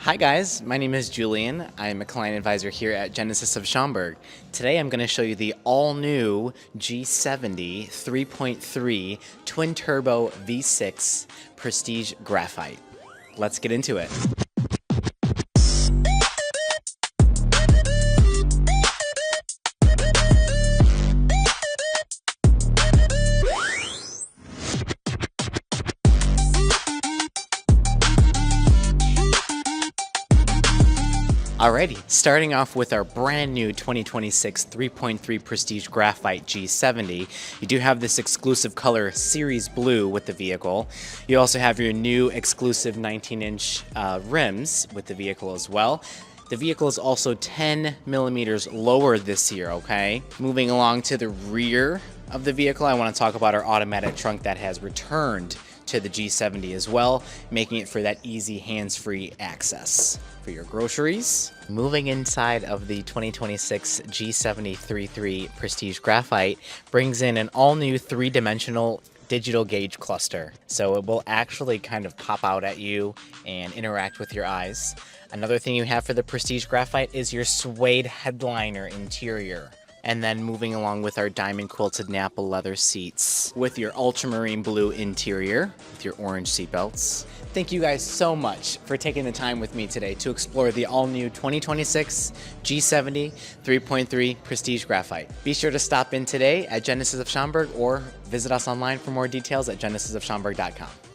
Hi guys, my name is Julian. I'm a client advisor here at Genesis of Schaumburg. Today I'm going to show you the all-new G70 3.3 twin turbo V6 Prestige Graphite. Let's get into it. Alrighty, starting off with our brand new 2026 3.3 Prestige Graphite G70. You do have this exclusive color Series Blue with the vehicle. You also have your new exclusive 19-inch rims with the vehicle as well. The vehicle is also 10 millimeters lower this year, okay? Moving along to the rear of the vehicle, I want to talk about our automatic trunk that has returned to the G70 as well, making it for that easy hands-free access for your groceries. Moving inside of the 2026 G70 3.3 Prestige Graphite brings in an all-new three-dimensional digital gauge cluster. So it will actually kind of pop out at you and interact with your eyes. Another thing you have for the Prestige Graphite is your suede headliner interior. And then moving along with our diamond quilted Napa leather seats with your ultramarine blue interior with your orange seatbelts. Thank you guys so much for taking the time with me today to explore the all-new 2026 G70 3.3 Prestige Graphite. Be sure to stop in today at Genesis of Schaumburg or visit us online for more details at genesisofschaumburg.com.